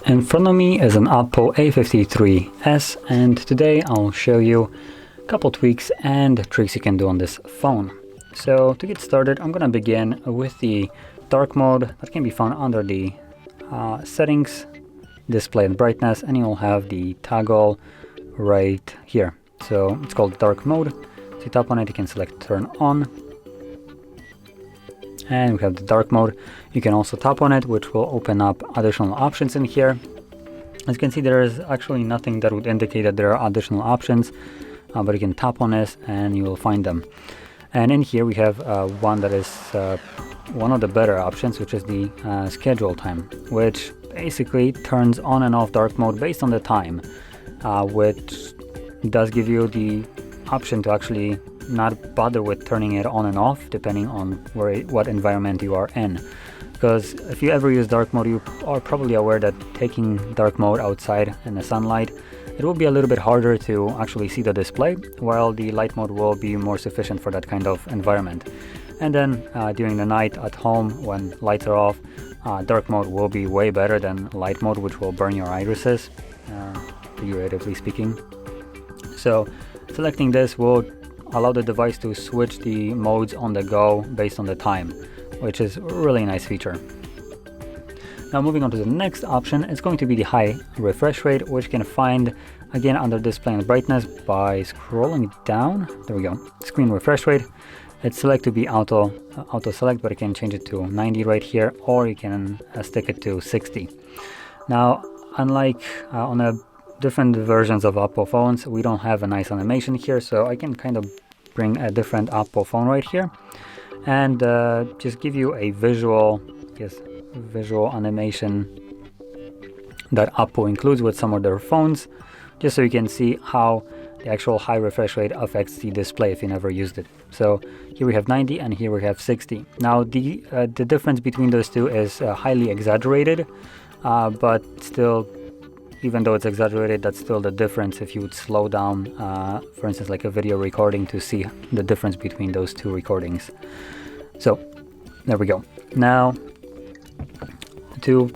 In front of me is an OPPO A53s, and today I'll show you a couple tweaks and tricks you can do on this phone. So to get started, I'm gonna begin with the dark mode that can be found under the settings, display and brightness, and you'll have the toggle right here. So it's called dark mode. So you tap on it, you can select turn on. And we have the dark mode. You can also tap on it, which will open up additional options in here. As you can see, there is actually nothing that would indicate that there are additional options, but you can tap on this and you will find them. And in here we have one that is one of the better options, which is the schedule time, which basically turns on and off dark mode based on the time, which does give you the option to actually not bother with turning it on and off depending on what environment you are in. Because if you ever use dark mode, you are probably aware that taking dark mode outside in the sunlight, it will be a little bit harder to actually see the display, while the light mode will be more sufficient for that kind of environment. And then during the night at home, when lights are off, dark mode will be way better than light mode, which will burn your irises, figuratively speaking. So selecting this will allow the device to switch the modes on the go based on the time, which is a really nice feature. Now moving on to the next option, it's going to be the high refresh rate, which you can find again under display and brightness by scrolling down. There we go, screen refresh rate. It's select to be auto select, but you can change it to 90 right here, or you can stick it to 60. Now, unlike on a different versions of OPPO phones, we don't have a nice animation here, so I can kind of bring a different OPPO phone right here and just give you a visual animation that OPPO includes with some of their phones, just so you can see how the actual high refresh rate affects the display if you never used it. So here we have 90 and here we have 60. Now the difference between those two is highly exaggerated, but still, even though it's exaggerated, that's still the difference if you would slow down, for instance, like a video recording, to see the difference between those two recordings. So there we go. Now to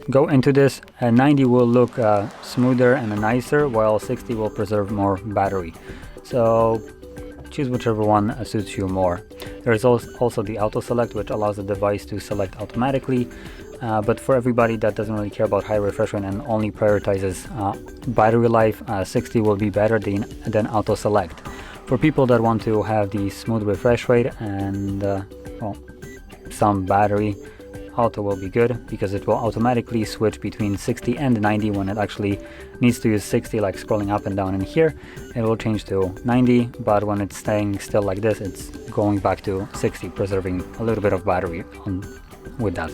go into this, 90 will look smoother and nicer, while 60 will preserve more battery. So choose whichever one suits you more. There's also the auto select, which allows the device to select automatically. But for everybody that doesn't really care about high refresh rate and only prioritizes battery life, 60 will be better than auto select. For people that want to have the smooth refresh rate and some battery, auto will be good, because it will automatically switch between 60 and 90 when it actually needs to use 60, like scrolling up and down in here. It will change to 90, but when it's staying still like this, it's going back to 60, preserving a little bit of battery with that.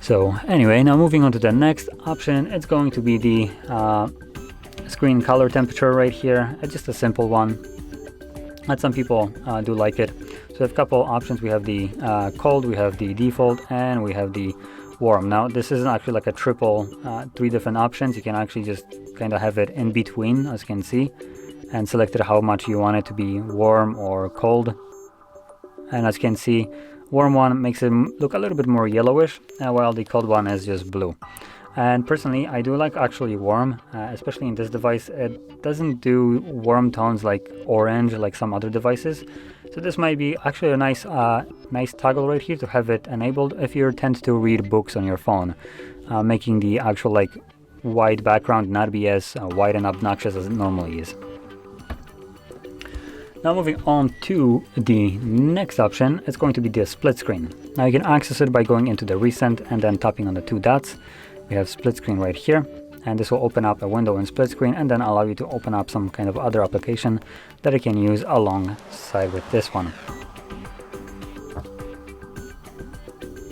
So anyway, now moving on to the next option, it's going to be the screen color temperature right here. It's just a simple one, but some people do like it. So we have a couple options. We have the cold, we have the default, and we have the warm. Now this isn't actually like a triple, 3 different options. You can actually just kind of have it in between, as you can see, and select it how much you want it to be warm or cold. And as you can see, warm one makes it look a little bit more yellowish, while the cold one is just blue. And personally, I do like actually warm, especially in this device. It doesn't do warm tones like orange like some other devices. So this might be actually a nice toggle right here to have it enabled if you tend to read books on your phone, making the actual like white background not be as white and obnoxious as it normally is. Now moving on to the next option, it's going to be the split screen. Now you can access it by going into the recent and then tapping on the 2 dots. We have split screen right here, and this will open up a window in split screen and then allow you to open up some kind of other application that you can use alongside with this one.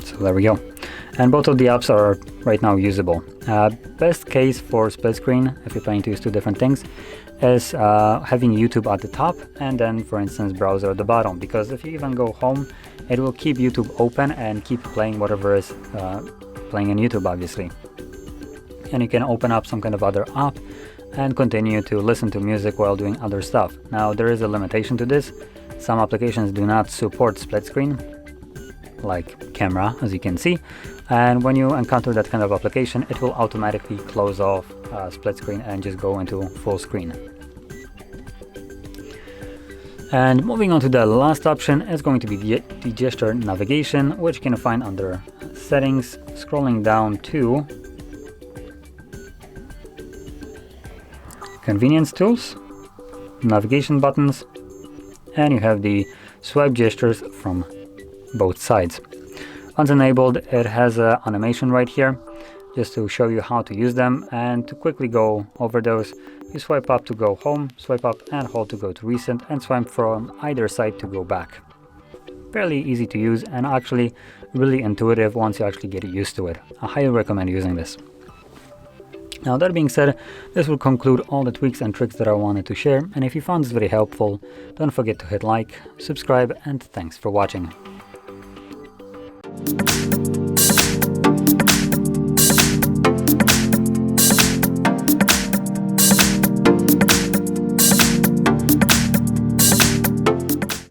So there we go. And both of the apps are right now usable. Best case for split screen, if you're planning to use 2 different things, is having YouTube at the top and then, for instance, browser at the bottom, because if you even go home, it will keep YouTube open and keep playing whatever is playing on YouTube, obviously. And you can open up some kind of other app and continue to listen to music while doing other stuff. Now there is a limitation to this. Some applications do not support split screen, like camera, as you can see, and when you encounter that kind of application, it will automatically close off split screen and just go into full screen. And moving on to the last option is going to be the gesture navigation, which you can find under settings, scrolling down to convenience tools, navigation buttons, and you have the swipe gestures from both sides. Once enabled, it has an animation right here just to show you how to use them, and to quickly go over those, you swipe up to go home, swipe up and hold to go to recent, and swipe from either side to go back. Fairly easy to use and actually really intuitive once you actually get used to it. I highly recommend using this. Now, that being said, this will conclude all the tweaks and tricks that I wanted to share, and if you found this very helpful, don't forget to hit like, subscribe, and thanks for watching.